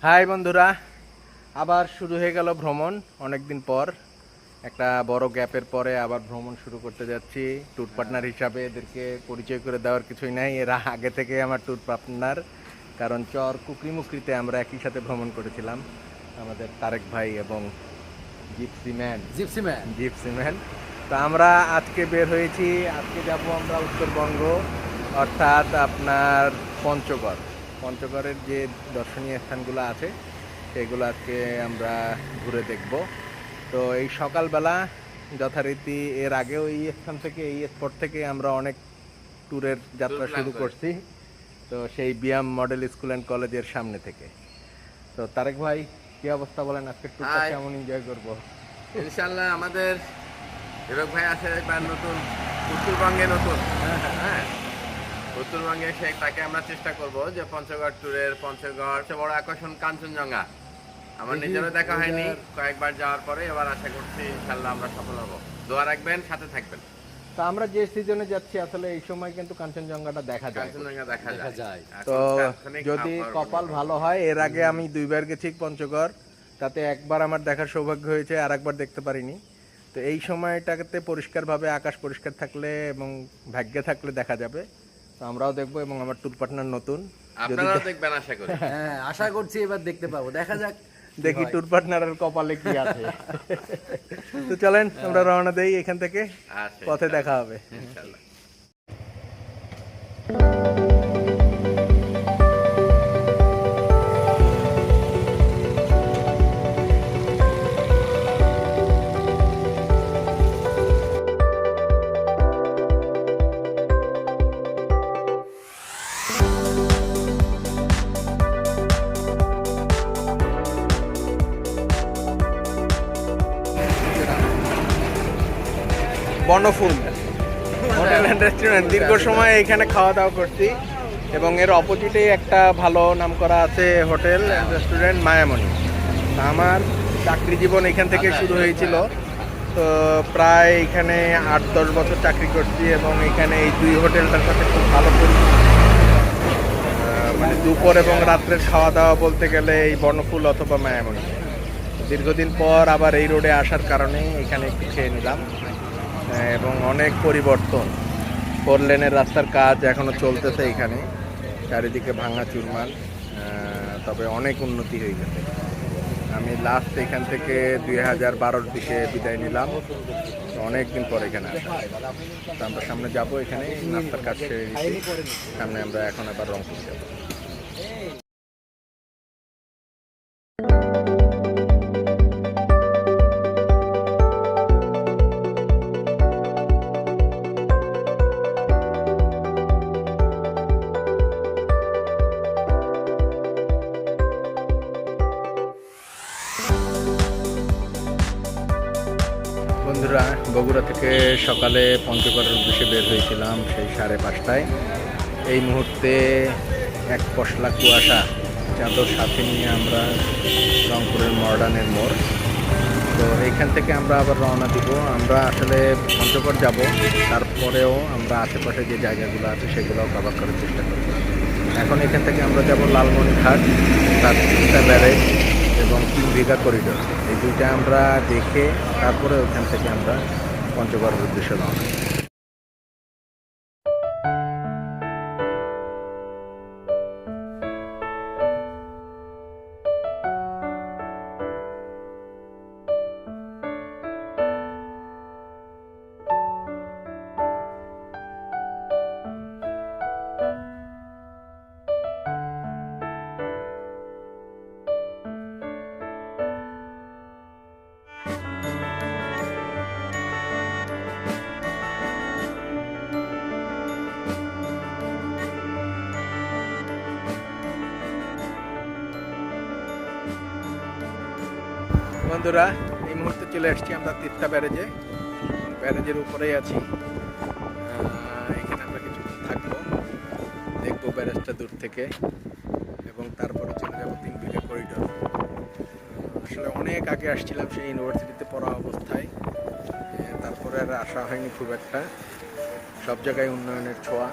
High বন্ধুরা, আবার শুরু হয়ে গেল ভ্রমণ। অনেক দিন পর, একটা বড় গ্যাপের পরে আবার ভ্রমণ শুরু করতে যাচ্ছি। ট্যুর পার্টনার হিসাবে এদেরকে পরিচয় করে দেওয়ার কিছুই নাই, এরা আগে থেকে আমার ট্যুর পার্টনার। কারণ চর কুকরিমুকরিতে আমরা একই সাথে ভ্রমণ করেছিলাম, আমাদের তারেক ভাই এবং জিপসিম্যান। তো আমরা আজকে বের হয়েছি, আজকে যাব আমরা উত্তরবঙ্গ, অর্থাৎ আপনার পঞ্চগড়ের যে দর্শনীয় স্থানগুলো আছে সেগুলো আজকে আমরা ঘুরে দেখব। তো এই সকালবেলা যথারীতি এর আগেও এই স্থান থেকে, এই স্পট থেকে আমরা অনেক ট্যুরের যাত্রা শুরু করছি। তো সেই বিয়াম মডেল স্কুল অ্যান্ড কলেজের সামনে থেকে। তো তারেক ভাই, কি অবস্থা বলেন, আজকে ট্যুরটা কেমন এনজয় করবো? ইনশাল্লাহ আমাদের হিরক ভাই আছে এবার নতুন উত্তরবঙ্গে হ্যাঁ উত্তরবঙ্গে তাকে আমরা চেষ্টা করব যে পঞ্চগড় ট্যুরের পঞ্চগড় সবচেয়ে বড় আকর্ষণ কাঞ্চনজঙ্ঘা। আমার নিজেরও দেখা হয়নি, কয়েকবার যাওয়ার পরে এবার আশা করছি ইনশাল্লাহ আমরা সফল হব। দোয়া রাখবেন, সাথে থাকবেন। তো আমরা যে সিজনে যাচ্ছি আসলে এই সময় কিন্তু কাঞ্চনজঙ্ঘাটা দেখা যায়। তো যদি কপাল ভালো হয়, এর আগে আমি 2বার গেছি পঞ্চগড়, তাতে একবার আমার দেখার সৌভাগ্য হয়েছে, আর একবার দেখতে পারিনি। তো এই সময়টাতে পরিষ্কারভাবে আকাশ পরিষ্কার থাকলে এবং ভাগ্যে থাকলে দেখা যাবে। তো আমরাও দেখবো এবং আমার ট্যুর পার্টনার নতুন, আপনারাও দেখবেন আশা করি। হ্যাঁ, আশা করছি এবার দেখতে পাবো, দেখা যাক দেখি ট্যুর পার্টনারের কপালে কি আছে। তো চলেন আমরা রওনা দেই এখান থেকে, পথে দেখা হবে ইনশাল্লাহ। বনফুল হোটেল অ্যান্ড রেস্টুরেন্ট, দীর্ঘ সময় এখানে খাওয়া দাওয়া করছি এবং এর অপোজিটে একটা ভালো নাম করা আছে হোটেল অ্যান্ড রেস্টুরেন্ট মায়ামণি। আমার চাকরি জীবন এখান থেকে শুরু হয়েছিল। তো প্রায় এখানে 8-10 বছর চাকরি করছি এবং এখানে এই 2 হোটেলটার সাথে খুব ভালো পরিচিত। মানে দুপুর এবং রাত্রের খাওয়া দাওয়া বলতে গেলে এই বনফুল অথবা মায়ামণি। দীর্ঘদিন পর আবার এই রোডে আসার কারণে এখানে একটু খেয়ে নিলাম এবং অনেক পরিবর্তন। 4 লেনের রাস্তার কাজ এখনো চলতেছে এখানে, চারিদিকে ভাঙা চুরমার, তবে অনেক উন্নতি হয়ে গেছে। আমি লাস্ট এখান থেকে 2012-র দিকে বিদায় নিলাম, অনেক দিন পর এখানে আসা। তো আমরা সামনে যাব, এখানে রাস্তার কাজ সেরে সামনে আমরা এখন আবার রংপুর যাব। বন্ধুরা, বগুড়া থেকে সকালে পঞ্চগড়ের উদ্দেশ্যে বের হয়েছিলাম সেই 5:30টায়। এই মুহূর্তে এক পশলা কুয়াশা চাদর সাথে নিয়ে আমরা রংপুরের মডার্নের মোড়। তো এইখান থেকে আমরা আবার রওনা দিব। আমরা আসলে পঞ্চগড় যাব, তারপরেও আমরা আশেপাশে যে জায়গাগুলো আছে সেগুলোও কভার করার চেষ্টা করব। এখন এখান থেকে আমরা যাব লালমনিরহাট, তার তিস্তা ব্যারেজ এবং 3 বিঘা করিডোর। এই 2টা আমরা দেখে তারপরে ওখান থেকে আমরা পঞ্চগড়ের উদ্দেশ্যে রওনা। বন্ধুরা, এই মুহূর্তে চলে আসছি আমরা তিস্তা ব্যারেজের উপরেই আছি। এখানে আমরা কিছুক্ষণ থাকবো, দেখবো ব্যারেজটা দূর থেকে এবং তারপরে চলে যাবো 3 বিঘা করিডোর। আসলে অনেক আগে আসছিলাম সেই ইউনিভার্সিটিতে পড়া অবস্থায়, তারপরে আর আসা হয়নি খুব একটা। সব জায়গায় উন্নয়নের ছোঁয়া।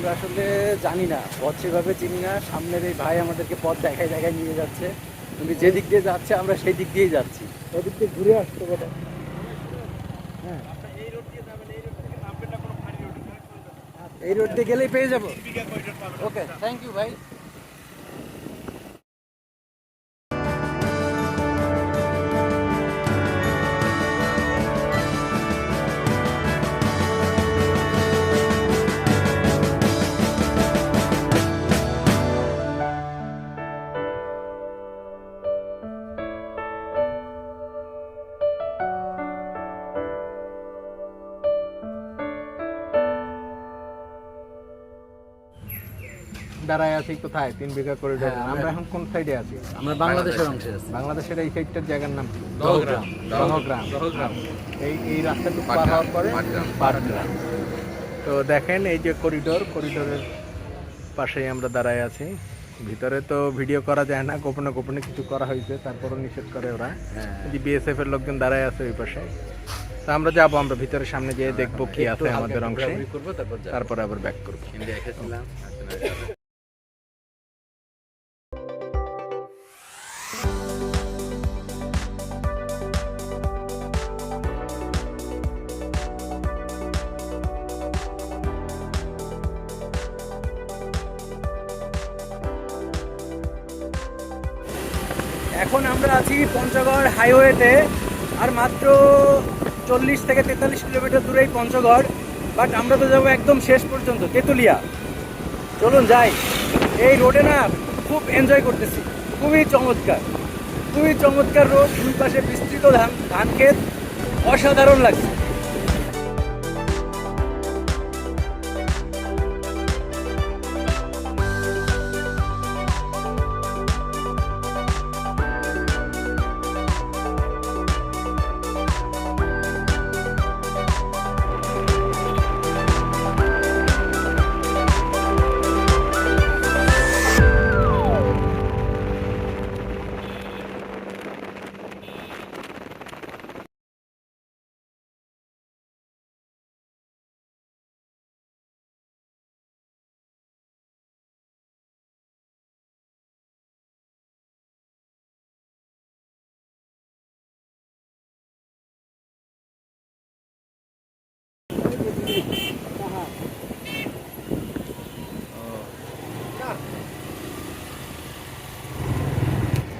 আমরা আসলে জানি না, পথ সেভাবে চিনি না। সামনের এই ভাই আমাদেরকে পথ দেখায় দেখায় নিয়ে যাচ্ছে, উনি যে দিক দিয়ে যাচ্ছে আমরা সেই দিক দিয়েই যাচ্ছি। ওদিক দিয়ে ঘুরে আসতে কথা। হ্যাঁ, এই রোড দিয়ে গেলেই পেয়ে যাবো। ওকে, থ্যাংক ইউ ভাই। দাঁড়ায় আছি কোথায়? 3 বিঘা করিডোর। হ্যাঁ, আমরা এখন কোন সাইডে আছি? আমরা বাংলাদেশের অংশে আছি। বাংলাদেশের এই সাইডটার জায়গার নাম কি? দহগ্রাম। দহগ্রাম। এই রাস্তাটুকু পার হওয়ার পরে পাটগ্রাম। তো দেখেন এই যে করিডোরের পাশেই আমরা দাঁড়ায় আছি। ভিতরে তো ভিডিও করা যায় না, গোপনে গোপনে কিছু করা হয়েছে, তারপরও নিষেধ করে ওরা। যে বিএসএফ এর লোকজন দাঁড়ায় আছে ওই পাশে। তো আমরা যাবো, আমরা ভিতরে সামনে যেয়ে দেখবো কি আছে আমাদের অংশে, তারপরে আবার ব্যাক করবো। দেখেছিলাম। এখন আমরা আছি পঞ্চগড় হাইওয়েতে, আর মাত্র 40 থেকে 43 কিলোমিটার দূরেই পঞ্চগড়। বাট আমরা তো যাবো একদম শেষ পর্যন্ত, তেঁতুলিয়া। চলুন যাই। এই রোডে না খুব এনজয় করতেছি, খুবই চমৎকার রোড, দুই পাশে বিস্তৃত ধান ক্ষেত, অসাধারণ লাগছে।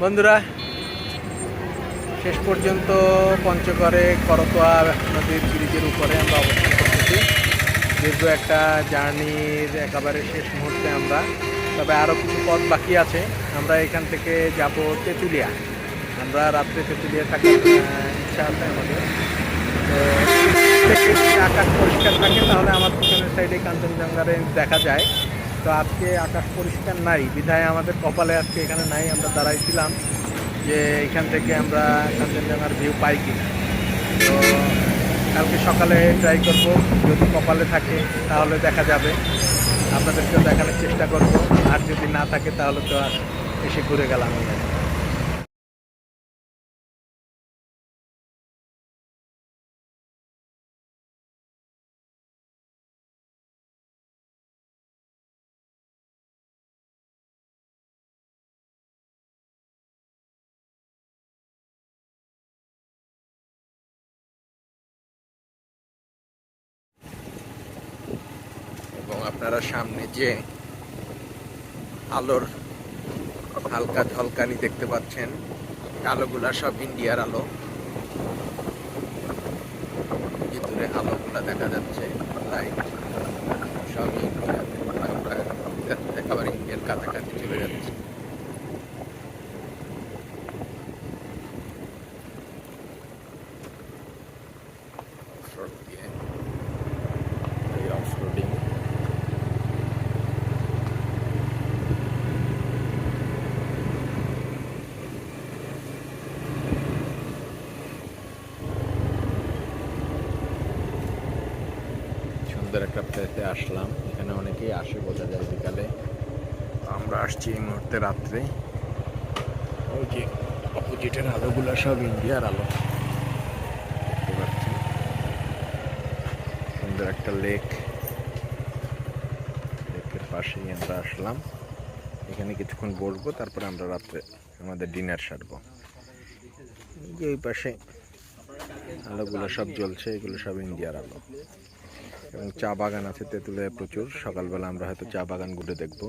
বন্ধুরা, শেষ পর্যন্ত পঞ্চগড়ে করতোয়া নদীর ব্রিজের উপরে আমরা অবস্থান করতেছি। দীর্ঘ একটা জার্নির একেবারে শেষ মুহূর্তে আমরা, তবে আরও কিছু পথ বাকি আছে। আমরা এখান থেকে যাব তেঁতুলিয়া। আমরা রাত্রে তেঁতুলিয়া থাকার ইচ্ছা আছে আমাদের। তো যদি আকাশ পরিষ্কার থাকে তাহলে আমার পিছনের সাইডে কাঞ্চনজঙ্ঘারে দেখা যায়। তো আজকে আকাশ পরিষ্কার নাই, বিধায় আমাদের কপালে আজকে এখানে নাই। আমরা দাঁড়াইছিলাম যে এখান থেকে আমরা কাঞ্চনজঙ্ঘার ভিউ পাই কিনা। তো কালকে সকালে ট্রাই করব, যদি কপালে থাকে তাহলে দেখা যাবে, আপনাদেরকেও দেখানোর চেষ্টা করব। আর যদি না থাকে তাহলে তো আর এসে ঘুরে গেলাম। এবং আপনারা সামনে যে আলোর হালকা ঝলকানি দেখতে পাচ্ছেন, আলোগুলা সব ইন্ডিয়ার আলো। ভিতরে আলোগুলা দেখা যাচ্ছে, লাইট সব ইন্ডিয়ার, একেবারে ইন্ডিয়ার কাছাকাছি চলে যাচ্ছে। অফরোডিং সুন্দর একটা প্লেসে আসলাম। এখানে অনেকেই আসে, বোঝা যায় বিকালে। আমরা আসছি এই মুহূর্তে রাত্রে। ওই যে অপোজিটের আলোগুলো সব ইন্ডিয়ার আলো দেখতে পাচ্ছি। সুন্দর একটা লেক পাশেই আমরা আসলাম, এখানে কিছুক্ষণ বসবো, তারপরে আমরা রাত্রে আমাদের ডিনার সারবো। এই যে ওই পাশে আলোগুলো সব জ্বলছে, এগুলো সব ইন্ডিয়ার আলো। এবং চা বাগান আছে তেঁতুলে প্রচুর, সকালবেলা আমরা হয়তো চা বাগান ঘুরে দেখবো।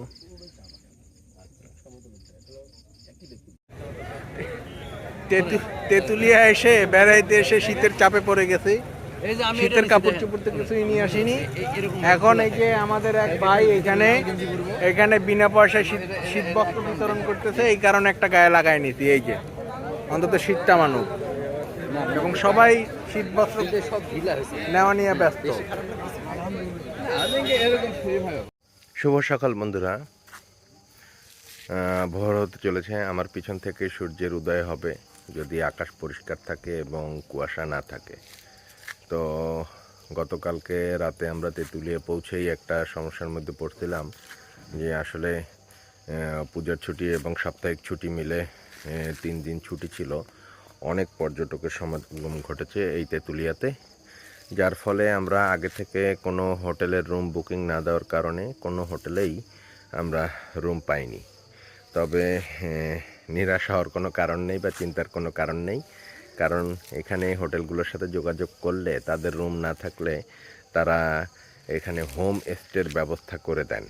তেঁতুলিয়া এসে বেড়াইতে এসে শীতের চাপে পড়ে গেছে, শীতের কাপড় চোপড় তো কিছুই নিয়ে আসিনি। এখন এই যে আমাদের এক ভাই এখানে বিনা পয়সায় শীত বস্ত্র বিতরণ করতেছে, এই কারণে একটা গায়ে লাগাই নিছি, এই যে অন্তত শীতটা মানুষ। এবং সবাই শীত বস্ত্র নেওয়া নিয়ে ব্যস্ত। শুভ সকাল বন্ধুরা, ভোর হতে চলেছে, আমার পিছন থেকে সূর্যের উদয় হবে যদি আকাশ পরিষ্কার থাকে এবং কুয়াশা না থাকে। তো গতকালকে রাতে আমরা তেঁতুলিয়া পৌঁছেই একটা সমস্যার মধ্যে পড়ছিলাম যে আসলে পূজার ছুটি এবং সাপ্তাহিক ছুটি মিলে 3 দিন ছুটি ছিল। অনেক পর্যটকের সমাগম ঘটেছে এই তেঁতুলিয়াতে, যার ফলে আমরা আগে থেকে কোনো হোটেলের রুম বুকিং না দেওয়ার কারণে কোনো হোটেলেই আমরা রুম পাইনি। তবে নিরাশ হওয়ার কোনো কারণ নেই বা চিন্তার কোনো কারণ নেই, কারণ এখানে হোটেলগুলোর সাথে যোগাযোগ করলে তাদের রুম না থাকলে তারা এখানে হোম স্টের ব্যবস্থা করে দেন।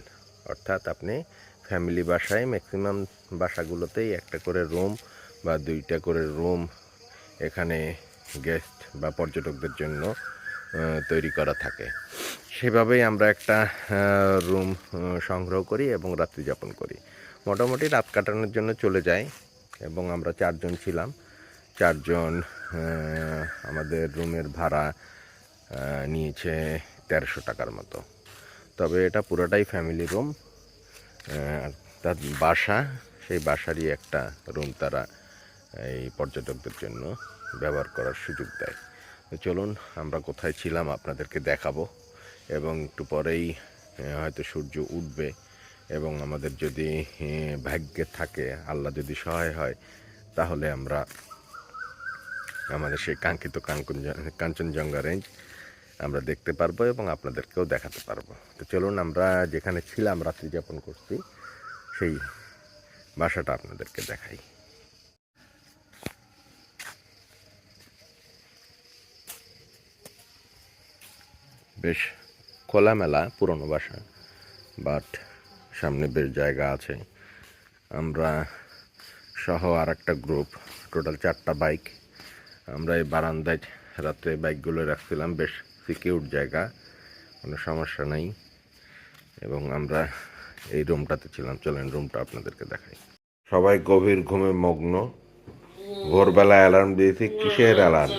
অর্থাৎ আপনি ফ্যামিলি বাসায় ম্যাক্সিমাম বাসাগুলোতেই একটা করে রুম বা 2টা করে রুম এখানে গেস্ট বা পর্যটকদের জন্য তৈরি করা থাকে। সেভাবেই আমরা একটা রুম সংগ্রহ করি এবং রাত্রি যাপন করি। মোটামুটি রাত কাটানোর জন্য চলে যাই এবং আমরা 4 জন ছিলাম। 4 জন, আমাদের রুমের ভাড়া নিয়েছে 1300 টাকার মতো। তবে এটা পুরোটাই ফ্যামিলি রুম, তার বাসা, সেই বাসারই একটা রুম তারা এই পর্যটকদের জন্য ব্যবহার করার সুযোগ দেয়। তো চলুন আমরা কোথায় ছিলাম আপনাদেরকে দেখাবো, এবং একটু পরেই হয়তো সূর্য উঠবে এবং আমাদের যদি ভাগ্যে থাকে, আল্লাহ যদি সহায় হয়, তাহলে আমরা আমাদের সেই কাঙ্ক্ষিত কাঞ্চনজঙ্ঘা রেঞ্জ আমরা দেখতে পারবো এবং আপনাদেরকেও দেখাতে পারবো। তো চলুন আমরা যেখানে ছিলাম রাত্রি যাপন করছি সেই বাসাটা আপনাদেরকে দেখাই। বেশ খোলামেলা পুরনো বাসা, বাট সামনে বেশ জায়গা আছে। আমরা সহ আর একটা গ্রুপ, টোটাল 4টা বাইক, আমরা এই বারান্দায় রাত্রে বাইকগুলো রাখছিলাম। বেশ সিকিউর জায়গা, কোনো সমস্যা নাই। এবং আমরা এই রুমটাতে ছিলাম। চলেন রুমটা আপনাদেরকে দেখাই। সবাই গভীর ঘুমে মগ্ন। ভোরবেলা অ্যালার্ম দিয়েছি, কিসের অ্যালার্ম?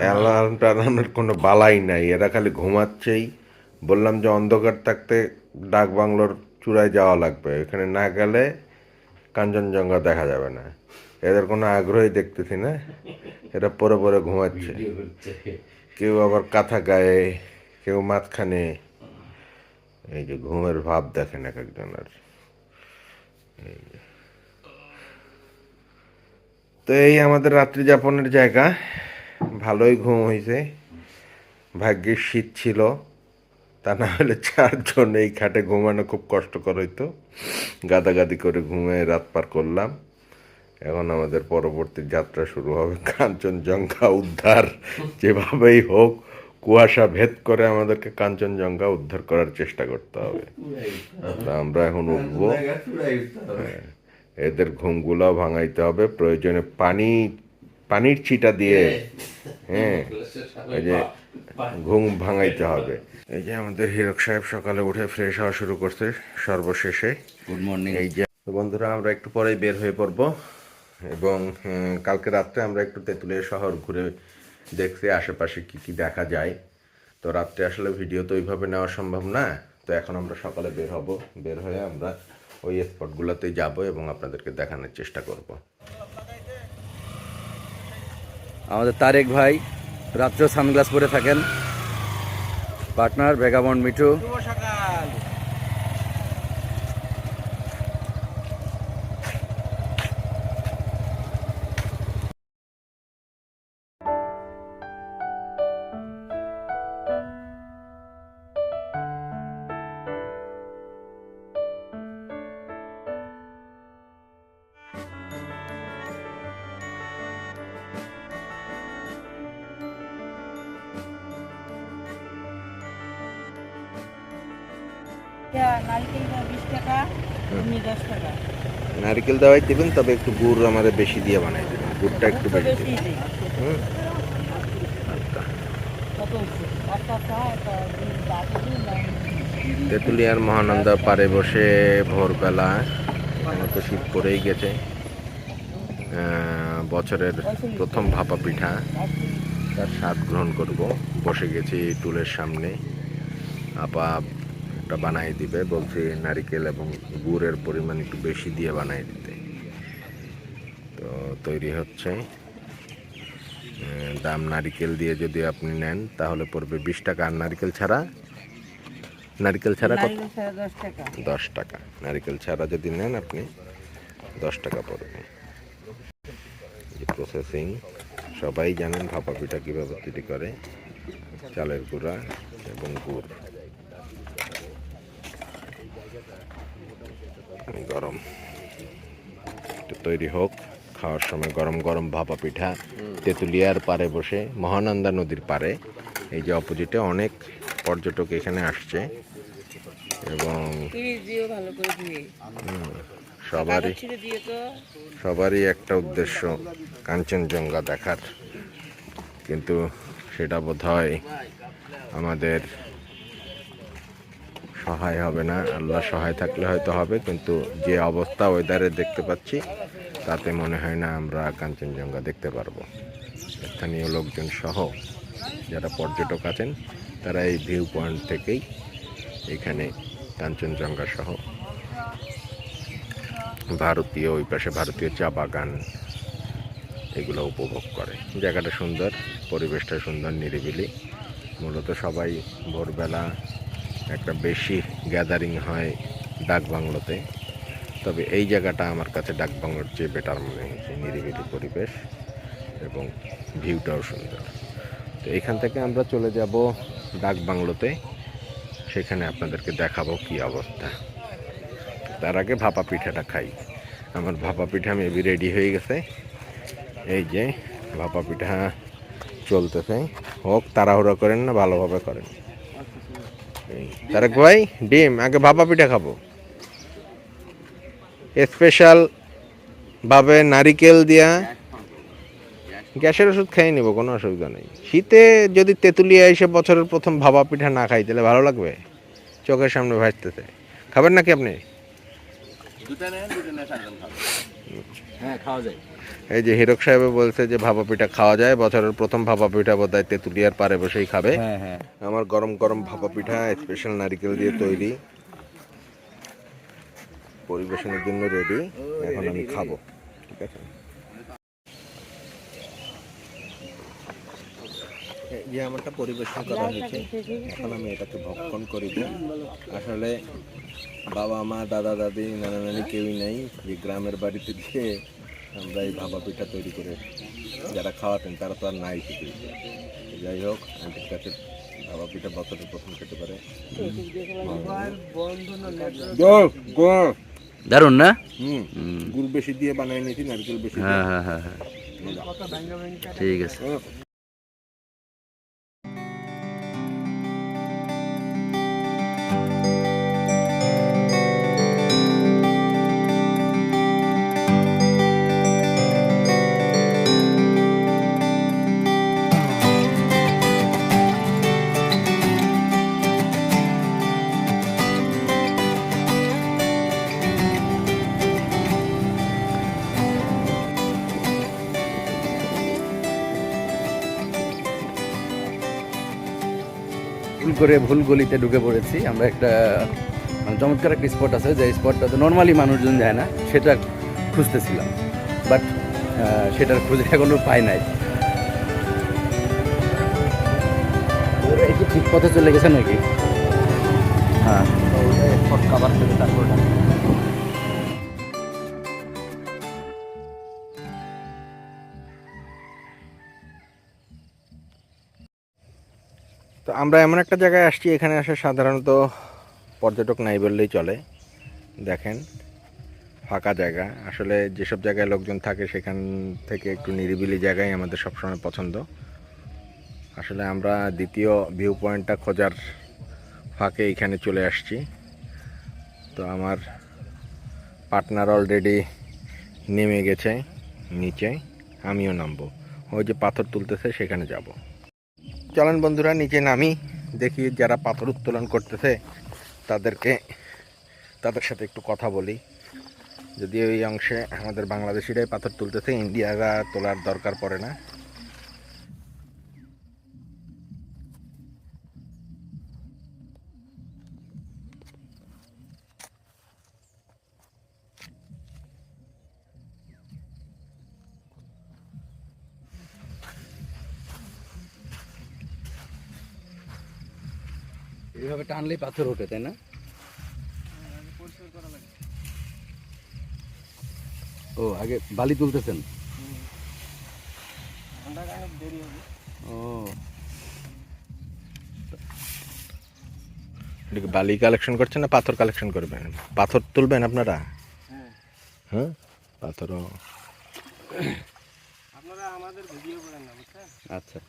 অ্যালার্মের কোনো বালাই নাই, এরা খালি ঘুমাচ্ছেই। বললাম যে অন্ধকার থাকতে ডাক বাংলোর চূড়ায় যাওয়া লাগবে, এখানে না গেলে কাঞ্চনজঙ্ঘা দেখা যাবে না। এদের কোনো আগ্রহই দেখতেছি না, এরা পরে পরে ঘুমাচ্ছে। কেউ আবার কাঁথা গায়ে, কেউ মাঝখানে। এই যে ঘুমের ভাব দেখেন এক একজনের। তো এই আমাদের রাত্রি যাপনের জায়গা। ভালোই ঘুম হয়েছে, ভাগ্যের শীত ছিল, তা না হলে 4 জন এই খাটে ঘুমানো খুব কষ্টকর হইতো। গাদাগাদি করে ঘুমে রাত পার করলাম। এখন আমাদের পরবর্তী যাত্রা শুরু হবে কাঞ্চনজঙ্ঘা উদ্ধার। যেভাবেই হোক কুয়াশা ভেদ করে আমাদেরকে কাঞ্চনজঙ্ঘা উদ্ধার করার চেষ্টা করতে হবে। তা আমরা এখন উঠবো, এদের ঘুমগুলাও ভাঙাইতে হবে, প্রয়োজনে পানির ছিটা দিয়ে এই যে ঘুম ভাঙাইতে হবে। এই যে আমাদের হীরক সাহেব সকালে উঠে ফ্রেশ হওয়া শুরু করছে সর্বশেষে। Good morning. এই যে বন্ধুরা আমরা একটু পরেই বের হয়ে পড়বো এবং কালকে রাত্রে আমরা একটু তেঁতুলিয়া শহর ঘুরে দেখছি আশেপাশে কি কি দেখা যায়। তো রাত্রে আসলে ভিডিও তো ওইভাবে নেওয়া সম্ভব না, তো এখন আমরা সকালে বের হব, বের হয়ে আমরা ওই স্পটগুলোতে যাব এবং আপনাদেরকে দেখানোর চেষ্টা করব। আমাদের তারেক ভাই রাত্রেও সানগ্লাস পরে থাকেন, পার্টনার ভেগাবন্ড মিঠু। নারকেল 20 টাকা, এমনি 10 টাকা। নারিকেল দেওয়াই দিবেন, তবে একটু গুড় আমাদের বেশি দিয়ে বানাই দেবেন, গুড়টা একটু বেশি বেশি দিবেন। দিই। হুম, আচ্ছা। কত হচ্ছে? 5 টাকা, একটা দিন বাকি দিন না। তেঁতুলিয়ার মহানন্দা পাড়ে বসে ভোরবেলা, এখানে তো শীত পড়েই গেছে, বছরের প্রথম ভাপা পিঠা তার স্বাদ গ্রহণ করব। বসে গেছি টুলের সামনে, আপা একটা বানাই দিবে বলছি, নারিকেল এবং গুড়ের পরিমাণ একটু বেশি দিয়ে বানাই দিতে। তো তৈরি হচ্ছে। দাম নারিকেল দিয়ে যদি আপনি নেন তাহলে পড়বে 20 টাকা, আর নারিকেল ছাড়া কত? নারকেল ছাড়া 10 টাকা। 10 টাকা। নারিকেল ছাড়া যদি নেন আপনি 10 টাকা পড়বে। প্রসেসিং সবাই জানেন ভাপা পিঠা কীভাবে তৈরি করে, চালের গুঁড়া এবং গুড়। গরম একটু তৈরি হোক, খাওয়ার সময় গরম গরম ভাপা পিঠা। তেঁতুলিয়ার পাড়ে বসে, মহানন্দা নদীর পাড়ে, এই যে অপোজিটে অনেক পর্যটক এখানে আসছে, এবং দিও ভালো করে ধুয়ে। সবারই ছিঁড়ে দিয়ে তো সবারই একটা উদ্দেশ্য কাঞ্চনজঙ্ঘা দেখার, কিন্তু সেটা বোধহয় আমাদের সহায় হবে না। আল্লাহ সহায় থাকলে হয়তো হবে, কিন্তু যে অবস্থা ওয়েদারে দেখতে পাচ্ছি তাতে মনে হয় না আমরা কাঞ্চনজঙ্ঘা দেখতে পারবো। স্থানীয় লোকজন সহ যারা পর্যটক আছেন তারা এই ভিউ পয়েন্ট থেকেই এখানে কাঞ্চনজঙ্ঘা সহ ভারতীয়, ওই পাশে ভারতীয় চা বাগান, এগুলো উপভোগ করে। জায়গাটা সুন্দর, পরিবেশটা সুন্দর, নিরিবিলি। মূলত সবাই ভোরবেলা একটা বেশি গ্যাদারিং হয় ডাকবাংলোতে, তবে এই জায়গাটা আমার কাছে ডাকবাংলোর চেয়ে বেটার মনে হয়েছে। নিরিবিলি পরিবেশ এবং ভিউটাও সুন্দর। তো এখান থেকে আমরা চলে যাব ডাকবাংলোতে, সেখানে আপনাদেরকে দেখাবো কি অবস্থা। তার আগে ভাপা পিঠাটা খাই। আমার ভাপা পিঠা মেবি রেডি হয়ে গেছে। এই যে ভাপা পিঠা চলতেছে, হোক, তাড়াহুড়ো করেন না, ভালোভাবে করেন। তারেক ভাই, ডিম আগে ভাপা পিঠা খাবো, স্পেশাল ভাবে নারিকেল দিয়া। গ্যাসের ওষুধ খেয়ে নিব, কোনো অসুবিধা নেই। শীতে যদি তেঁতুলিয়া এসে বছরের প্রথম ভাপা পিঠা না খাই তাহলে ভালো লাগবে? চোখের সামনে ভাসতেছে। খাবেন নাকি আপনি? হ্যাঁ, খাওয়া যায়। এই যে হিরক সাহেব বলছে যে ভাপা পিঠা খাওয়া যায়, বছরের প্রথম ভাপা পিঠা বোধহয় তেঁতুলিয়ার পারে বসেই খাবে। হ্যাঁ হ্যাঁ, আমার গরম গরম ভাপা পিঠা স্পেশাল নারিকেল দিয়ে তৈরি, পরিবেশনের জন্য রেডি। এখন আমি খাবো, ঠিক আছে? এই যে আমারটা পরিবেশন করা হয়েছে, এখন আমি এটাকে ভক্ষণ করিব। আসলে বাবা মা, দাদা দাদি, নানা নানি কেউই নেই যে গ্রামের বাড়িতে গিয়ে আমরা এই ভাপা পিঠা তৈরি করে যারা খাওয়াতেন তারা তো আর নাই পৃথিবীতে। যাই হোক, আন্টির কাছে ভাপা পিঠা বছরের প্রথম খেতে পারে। দারুণ না? গুড় বেশি দিয়ে বানাই নিয়েছি, নারকেল বেশি দিয়ে। হ্যাঁ হ্যাঁ হ্যাঁ হ্যাঁ, ঠিক আছে। ভুল করে ভুল গলিতে ঢুকে পড়েছি আমরা। একটা চমৎকার একটা স্পট আছে, যে স্পটটাতে নর্মালি মানুষজন যায় না, সেটা খুঁজতেছিলাম, বাট সেটার খুঁজে এখনো পাই নাই। এই কি ঠিক পথে চলে গেছে নাকি? হ্যাঁ, স্পট কাভার করে তারপর তো আমরা এমন একটা জায়গায় আসছি, এখানে আসে সাধারণত পর্যটক নাই বললেই চলে। দেখেন, ফাঁকা জায়গা। আসলে যেসব জায়গায় লোকজন থাকে সেখান থেকে একটু নিরিবিলি জায়গায় আমাদের সবসময় পছন্দ। আসলে আমরা দ্বিতীয় ভিউ পয়েন্টটা খোঁজার ফাঁকে এখানে চলে আসছি। তো আমার পার্টনার অলরেডি নেমে গেছে নিচে, আমিও নামবো। ওই যে পাথর তুলতেছে সেখানে যাব। চলেন বন্ধুরা নিচে নামি, দেখি যারা পাথর উত্তোলন করতেছে তাদের সাথে একটু কথা বলি। যদি ওই অংশে আমাদের বাংলাদেশিরাই পাথর তুলতেছে, ইন্ডিয়ারা তোলার দরকার পড়ে না। এইভাবে টানলেই পাথর ওঠে, তাই না? ও আগে বালি তুলতেছেন? ও বালি কালেকশন করছেন না পাথর কালেকশন করবেন? পাথর তুলবেন আপনারা? হ্যাঁ, পাথরও। আপনারা আমাদের ভিডিও করেন না, বুঝছেন? আচ্ছা,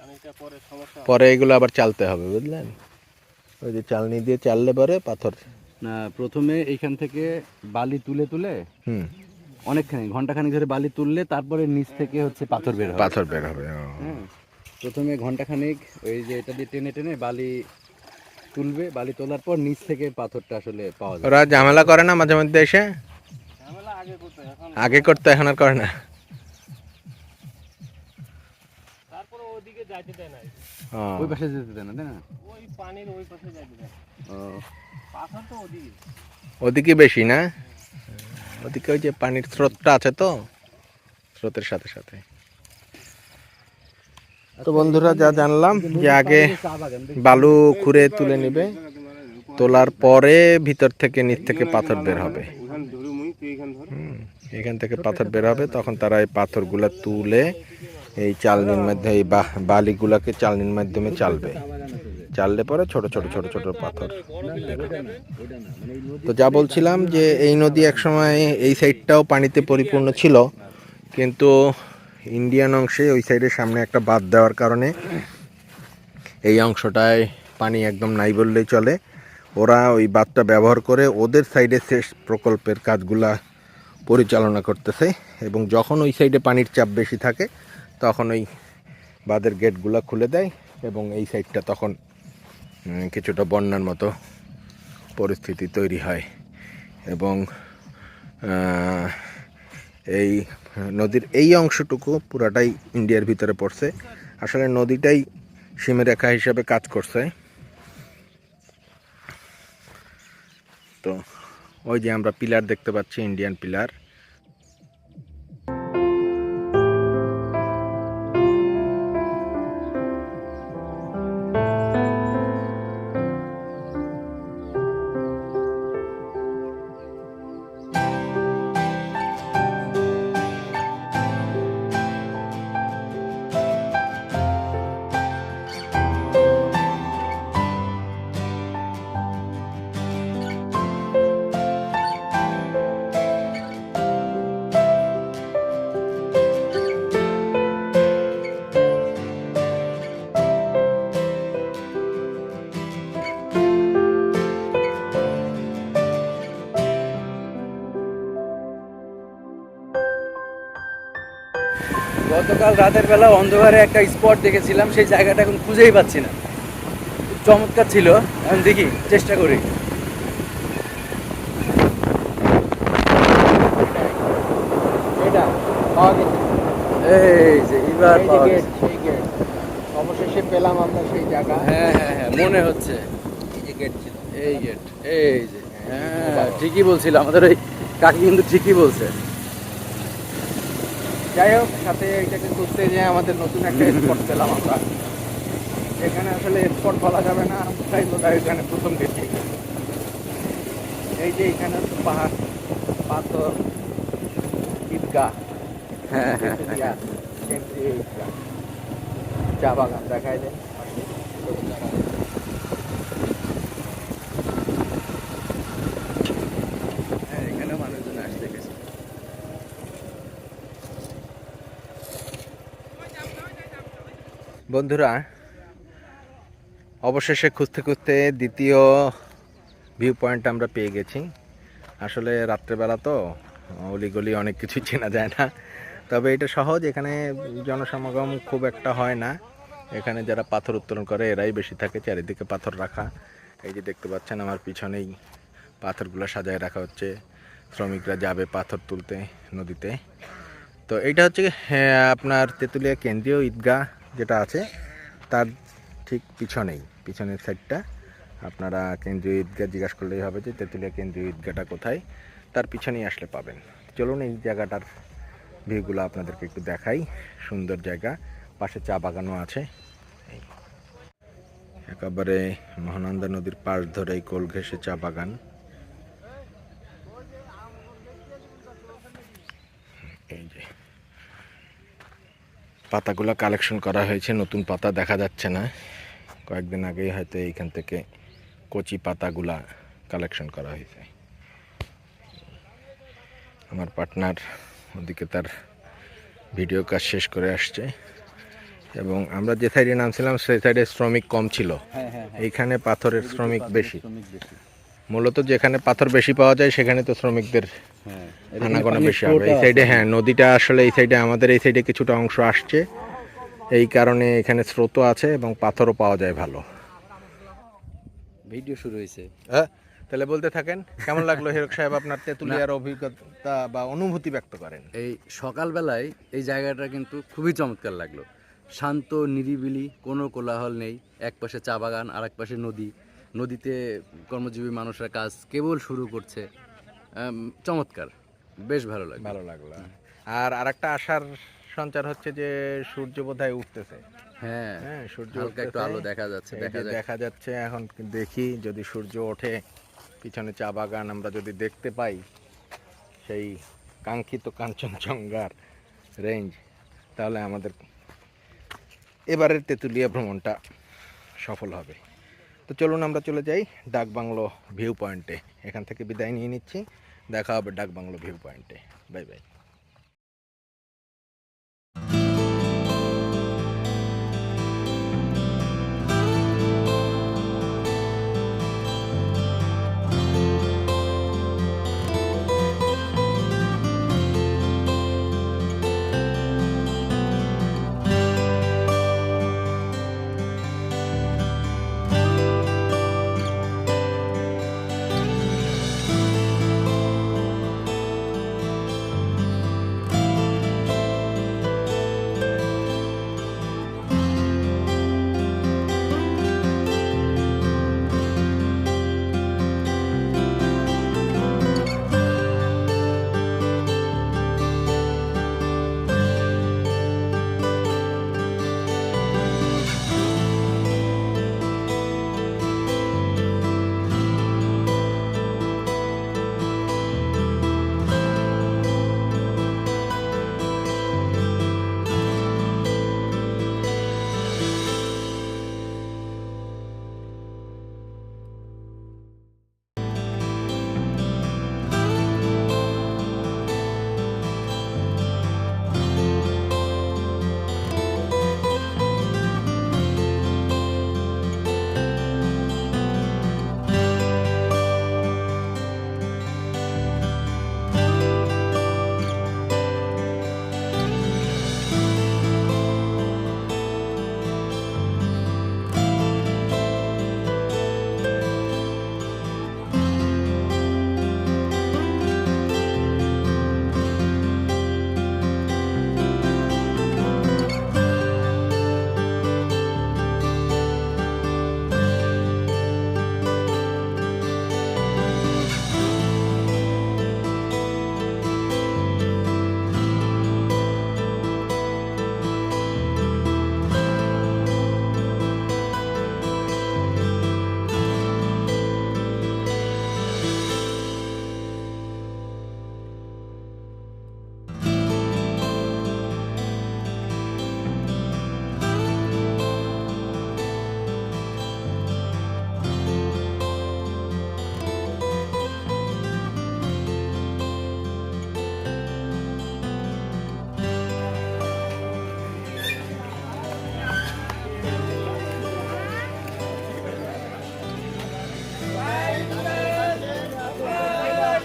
আমি এটা পরে সমস্যা পরে এগুলো আবার চালতে হবে, বুঝলেন? ওই যে চালনি দিয়ে চাললে পরে পাথর। না, প্রথমে এইখান থেকে বালি তুলে তুলে অনেকখানি ঘন্টাখানিক ধরে বালি তুললে তারপরে নিচ থেকে হচ্ছে পাথর বের হবে। পাথর বের হবে। হ্যাঁ, প্রথমে ঘন্টাখানিক ওই যে এটা দিয়ে টেনে টেনে বালি তুলবে, বালি তোলার পর নিচ থেকে পাথরটা আসলে পাওয়া যাবে। ওরা ঝামেলা করে না মাঝে মধ্যে এসে? ঝামেলা আগে করতে, এখন আর করে না। তারপরে ওদিকে যাইতে দেয় না, ও, ওই পাশে যেতে দেয় না, তাই না? ওই পানির ওই পাশে যাইতে দেয়। ও, পাথর তো ওদিকে। ওদিকে বেশি না? ওদিকে ওই যে পানির স্রোতটা আছে, তো স্রোতের সাথে সাথে। তো বন্ধুরা যা জানলাম যে আগে বালু খুঁড়ে তুলে নেবে, তোলার পরে ভিতর থেকে নিচ থেকে পাথর বের হবে। এখান থেকে পাথর বের হবে, তখন তারা এই পাথরগুলা তুলে এই চালনির মধ্যে, এই বালিগুলাকে চালনির মাধ্যমে চালবে। চাললে পরে ছোট ছোট ছোট ছোট পাথর বের হবে। তো যা বলছিলাম যে এই নদী একসময় এই সাইডটাও পানিতে পরিপূর্ণ ছিল, কিন্তু ইন্ডিয়ান অংশে ওই সাইডের সামনে একটা বাঁধ দেওয়ার কারণে এই অংশটায় পানি একদম নাই বললেই চলে। ওরা ওই বাঁধটা ব্যবহার করে ওদের সাইডে সেচ প্রকল্পের কাজগুলা পরিচালনা করতেছে, এবং যখন ওই সাইডে পানির চাপ বেশি থাকে তখন ওই বাঁধের গেটগুলা খুলে দেয়, এবং এই সাইডটা তখন কিছুটা বন্যার মতো পরিস্থিতি তৈরি হয়। এবং এই নদীর এই অংশটুকু পুরাটাই ইন্ডিয়ার ভিতরে পড়ছে। আসলে নদীটাই সীমারেখা হিসাবে কাজ করছে। তো ওই যে আমরা পিলার দেখতে পাচ্ছি, ইন্ডিয়ান পিলার। গতকাল রাতের বেলা অন্ধকারে একটা স্পট দেখেছিলাম, সেই জায়গাটা এখন খুঁজেই পাচ্ছি না। খুব চমৎকার ছিল, এখন দেখি চেষ্টা করি। এটা পাওয়া গেছে, এই যে এবার পাওয়া গেছে। সেই গেট অবশেষে পেলাম আমরা সেই জায়গা। হ্যাঁ হ্যাঁ হ্যাঁ, মনে হচ্ছে এই যে গেট ছিল, এই গেট, এই যে। হ্যাঁ, ঠিকই বলছিল, আমাদের ওই কাকি কিন্তু ঠিকই বলছে। যাই হোক, সাথে এটাকে খুঁজতে যে আমাদের নতুন একটা স্পট পেলাম আমরা। এখানে আসলে স্পট বলা যাবে না, তাই বোধহয় এখানে প্রথম দেখি। এই যে এখানে পাহাড়, পাথর, ঈদগাহ, হ্যাঁ হ্যাঁ হ্যাঁ, চা বাগান দেখায় দেয়। হ্যাঁ, এখানেও মানুষজন আসতে গেছে। বন্ধুরা অবশেষে খুঁজতে খুঁজতে দ্বিতীয় ভিউ পয়েন্ট আমরা পেয়ে গেছি। আসলে রাত্রেবেলা তো অলিগলি অনেক কিছু চেনা যায় না, তবে এটা সহজ, এখানে জনসমাগম খুব একটা হয় না। এখানে যারা পাথর উত্তোলন করে এরাই বেশি থাকে, চারিদিকে পাথর রাখা। এই যে দেখতে পাচ্ছেন আমার পিছনেই পাথরগুলো সাজায় রাখা হচ্ছে, শ্রমিকরা যাবে পাথর তুলতে নদীতে। তো এইটা হচ্ছে আপনার তেঁতুলিয়া কেন্দ্রীয় ঈদগাহ যেটা আছে তার ঠিক পিছনের সাইডটা। আপনারা কেন্দ্রীয় ঈদগাহ জিজ্ঞাসা করলেই হবে যে তেঁতুলিয়া কেন্দ্রীয় ঈদগাহটা কোথায়, তার পিছনেই আসলে পাবেন। চলুন এই জায়গাটার ভিউগুলো আপনাদেরকে একটু দেখাই। সুন্দর জায়গা, পাশে চা বাগানও আছে। একেবারে মহানন্দা নদীর পাশ ধরে এই কোল ঘেঁষে চা বাগান। এই যে পাতাগুলো কালেকশন করা হয়েছে, নতুন পাতা দেখা যাচ্ছে না, কয়েকদিন আগেই হয়তো এইখান থেকে কচি পাতাগুলা কালেকশন করা হয়েছে। আমার পার্টনার ওদিকে তার ভিডিও কাজ শেষ করে আসছে, এবং আমরা যে সাইডে নামছিলাম সেই সাইডে শ্রমিক কম ছিল, এইখানে পাথরের শ্রমিক বেশি। মূলত যেখানে পাথর বেশি পাওয়া যায় সেখানে তো শ্রমিকদের আনাগোনা বেশি হবে। এই সাইডে নদীটা আসলে এই সাইডে, আমাদের এই সাইডে কিছুটা অংশ আসছে, এই কারণে এখানে স্রোতও আছে এবং পাথরও পাওয়া যায় ভালো। ভিডিও শুরু হয়েছে। হ্যাঁ, তাহলে বলতে থাকেন, কেমন লাগলো হিরক সাহেব আপনার তেঁতুলিয়ার অভিজ্ঞতা বা অনুভূতি ব্যক্ত করেন। এই সকালবেলায় এই জায়গাটা কিন্তু খুবই চমৎকার লাগলো, শান্ত নিরিবিলি, কোনো কোলাহল নেই। এক পাশে চা বাগান আর এক পাশে নদীতে কর্মজীবী মানুষরা কাজ কেবল শুরু করছে। চমৎকার, বেশ ভালো লাগলো। আর আরেকটা আশার সঞ্চার হচ্ছে যে সূর্য বোধহয় উঠতেছে। হ্যাঁ, সূর্য হালকা একটু আলো দেখা যাচ্ছে, দেখা যাচ্ছে। এখন দেখি যদি সূর্য ওঠে, পিছনে চা বাগান আমরা যদি দেখতে পাই, সেই কাঙ্ক্ষিত কাঞ্চনজঙ্ঘার রেঞ্জ, তাহলে আমাদের এবারের তেঁতুলিয়া ভ্রমণটা সফল হবে। তো চলুন আমরা চলে যাই ডাকবাংলো ভিউ পয়েন্টে। এখান থেকে বিদায় নিয়ে নিচ্ছি, দেখা হবে ডাকবাংলো ভিউ পয়েন্টে। Bye bye.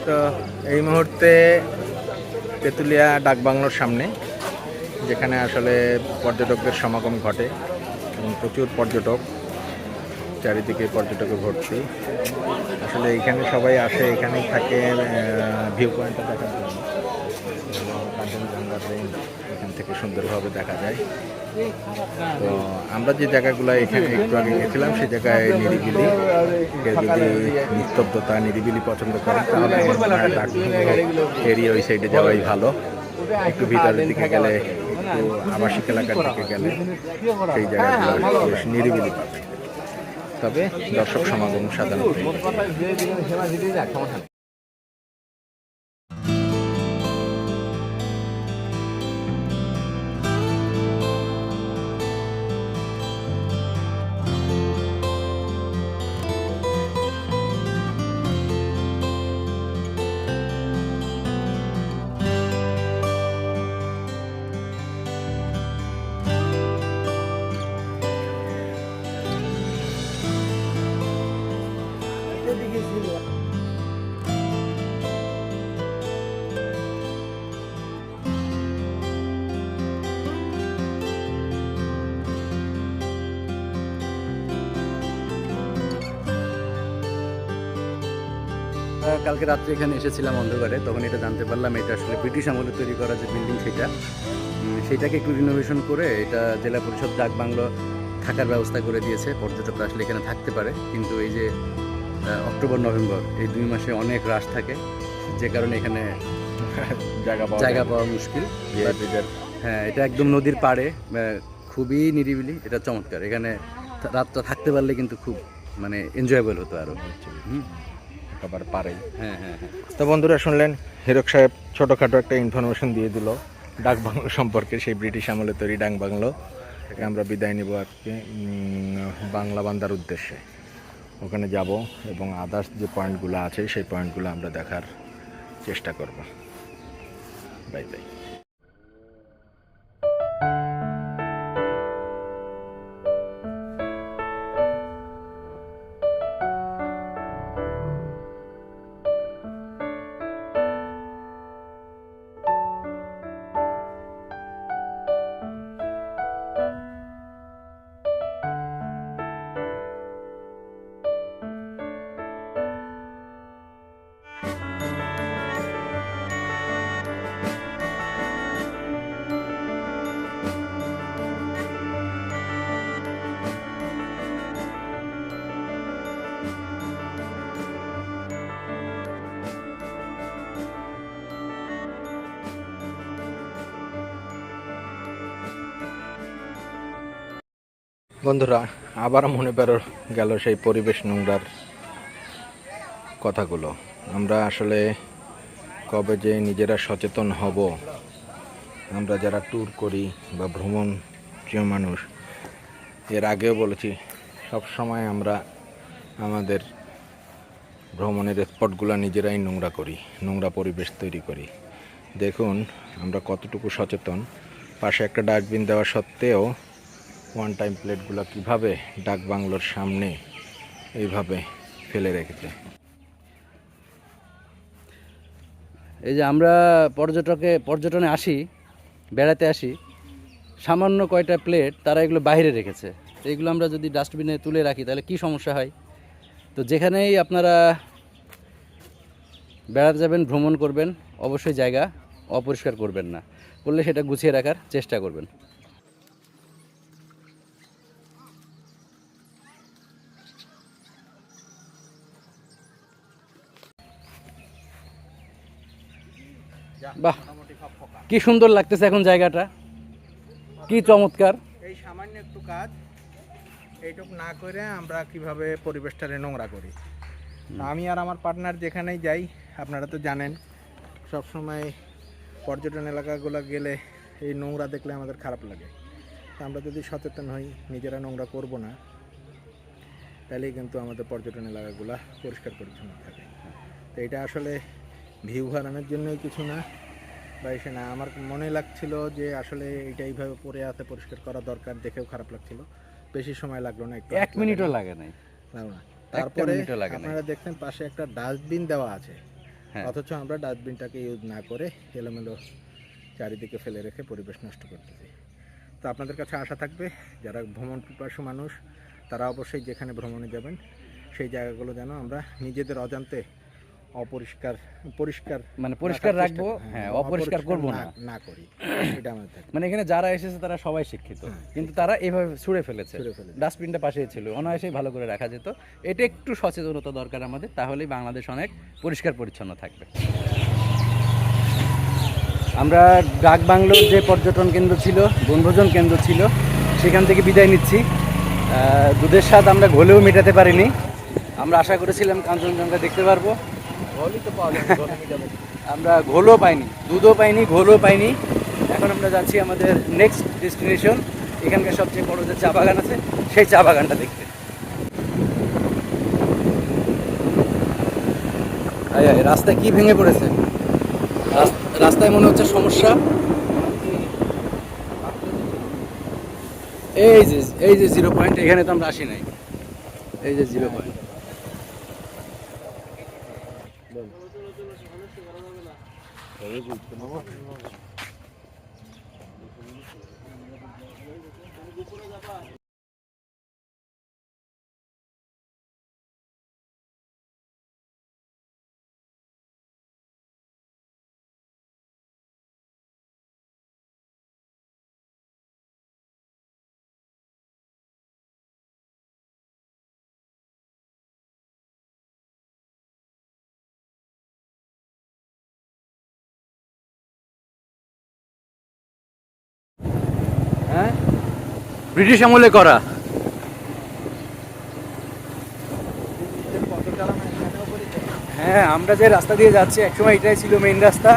তো এই মুহূর্তে তেঁতুলিয়া ডাকবাংলোর সামনে, যেখানে আসলে পর্যটকদের সমাগম ঘটে এবং প্রচুর পর্যটক, চারিদিকে পর্যটকে ভর্তি। আসলে এখানে সবাই আসে, এখানেই থাকে ভিউ পয়েন্টটা দেখার জন্য। কাঞ্চনজঙ্ঘার রেঞ্জ এখান থেকে সুন্দরভাবে দেখা যায়। তো আমরা যে জায়গাগুলো এখানে একটু আগে গেছিলাম সেই জায়গায় নিরিবিলি, কেউ যদি নিস্তব্ধতা নিরিবিলি পছন্দ করেন তাহলে এরিয়া ওই সাইডে যাওয়াই ভালো। একটু ভিতরের দিকে গেলে, একটু আবাসিক এলাকার দিকে গেলে সেই জায়গাগুলো বেশ নিরিবিলি পাবে, তবে দর্শক সমাগম সাধারণত। কালকে রাত্রে এখানে এসেছিলাম অন্ধকারে, তখন এটা জানতে পারলাম এটা আসলে ব্রিটিশ আমলে তৈরি করা যে বিল্ডিং সেটাকে একটু রিনোভেশন করে এটা জেলা পরিষদ ডাকবাংলো থাকার ব্যবস্থা করে দিয়েছে। পর্যটকরা আসলে এখানে থাকতে পারে, কিন্তু এই যে অক্টোবর নভেম্বর এই 2 মাসে অনেক রাশ থাকে, যে কারণে এখানে জায়গা পাওয়া মুশকিল। হ্যাঁ, এটা একদম নদীর পাড়ে, খুবই নিরিবিলি, এটা চমৎকার। এখানে রাতটা থাকতে পারলে কিন্তু খুব মানে এনজয়েবল হতো আরও। একেবারে পারেই। হ্যাঁ হ্যাঁ হ্যাঁ। তো বন্ধুরা শুনলেন, হীরক সাহেব ছোটোখাটো একটা ইনফরমেশন দিয়ে দিল ডাকবাংলো সম্পর্কে, সেই ব্রিটিশ আমলে তৈরি ডাকবাংলো থেকে আমরা বিদায় নিব আজকে বাংলা বান্দার উদ্দেশ্যে। ওখানে যাব এবং আদার্স যে পয়েন্টগুলো আছে সেই পয়েন্টগুলো আমরা দেখার চেষ্টা করব। Bye bye. বন্ধুরা, আবার মনে গেল সেই পরিবেশ নোংরার কথাগুলো। আমরা আসলে কবে যে নিজেরা সচেতন হব? আমরা যারা ট্যুর করি বা ভ্রমণ প্রিয় মানুষ, এর আগেও বলেছি, সব সময় আমরা আমাদের ভ্রমণের স্পটগুলো নিজেরাই নোংরা করি, নোংরা পরিবেশ তৈরি করি। দেখুন আমরা কতটুকু সচেতন। পাশে একটা ডাস্টবিন দেওয়া সত্ত্বেও ওয়ান টাইম প্লেটগুলো কীভাবে ডাকবাংলোর সামনে এইভাবে ফেলে রেখেছে। এই যে আমরা পর্যটনে আসি, বেড়াতে আসি, সামান্য কয়টা প্লেট তারা এগুলো বাইরে রেখেছে। তো এগুলো আমরা যদি ডাস্টবিনে তুলে রাখি তাহলে কি সমস্যা হয়? তো যেখানেই আপনারা বেড়াতে যাবেন, ভ্রমণ করবেন, অবশ্যই জায়গা অপরিষ্কার করবেন না, করলে সেটা গুছিয়ে রাখার চেষ্টা করবেন। বাহ, কি সুন্দর লাগতেছে এখন জায়গাটা, কি চমৎকার। এই সামান্য একটু কাজ এইটুক না করে আমরা কিভাবে পরিবেশটারে নোংরা করি। আমি আর আমার পার্টনার যেখানেই যাই, আপনারা তো জানেন, সব সময় পর্যটন এলাকাগুলো গেলে এই নোংরা দেখলে আমাদের খারাপ লাগে। তো আমরা যদি সচেতন হই, নিজেরা নোংরা করব না, তাহলেই কিন্তু আমাদের পর্যটন এলাকাগুলো পরিষ্কার পরিচ্ছন্ন থাকে। তো এটা আসলে ভিউ হারানোর জন্যই কিছু না, বা এসে না, আমার মনে লাগছিল যে আসলে এটা এইভাবে পড়ে আছে, পরিষ্কার করা দরকার, দেখেও খারাপ লাগছিল। বেশি সময় লাগলো না, একটু 1 মিনিটও লাগে নাই। তারপরে আপনারা দেখছেন পাশে একটা ডাস্টবিন দেওয়া আছে, হ্যাঁ। অথচ আমরা ডাস্টবিনটাকে ইউজ না করে এলোমেলো চারিদিকে ফেলে রেখে পরিবেশ নষ্ট করতেছি। তো আপনাদের কাছে আশা থাকবে, যারা ভ্রমণ পিপাসু মানুষ তারা অবশ্যই যেখানে ভ্রমণে যাবেন সেই জায়গাগুলো যেন আমরা নিজেদের অজান্তে পরিষ্কার মানে পরিষ্কার রাখার চেষ্টা রাখবো, করি। হ্যাঁ, অপরিষ্কার করবো না। না করি, এটা আমাদের থাকবে। মানে এখানে যারা এসেছে তারা সবাই শিক্ষিত, হ্যাঁ, কিন্তু তারা এভাবে ছুঁড়ে ফেলেছে। ছুঁড়ে ফেলেছে। ডাস্টবিনটা পাশেই ছিল, অনায়াসেই ভালো করে রাখা যেত। এটা একটু সচেতনতা দরকার আমাদের, তাহলেই বাংলাদেশ অনেক পরিষ্কার পরিচ্ছন্ন থাকবে। আমরা ডাক বাংলোর যে পর্যটন কেন্দ্র ছিল, বনভোজন কেন্দ্র ছিল, সেখান থেকে বিদায় নিচ্ছি। দুধের স্বাদ আমরা ঘোলেও মেটাতে পারিনি। আমরা আশা করেছিলাম কাঞ্চনজঙ্ঘা দেখতে পারবো, আমরা ঘোলও পাইনি, দুধও পাইনি, ঘোলও পাইনি। এখন আমরা যাচ্ছি আমাদের নেক্সট ডেস্টিনেশন, এখানকার সবচেয়ে বড় যে চা বাগান আছে সেই চা বাগানটা দেখতে। রাস্তায় কি ভেঙে পড়েছে, রাস্তায় মনে হচ্ছে সমস্যা। এই যে 0 পয়েন্ট, এখানে তো আমরা আসি নাই। এই যে 0 পয়েন্ট। হ্যাঁ, ব্রিটিশ আমলে করা। হ্যাঁ, আমরা যে রাস্তা দিয়ে যাচ্ছি একসময় এটাই ছিল মেইন রাস্তা,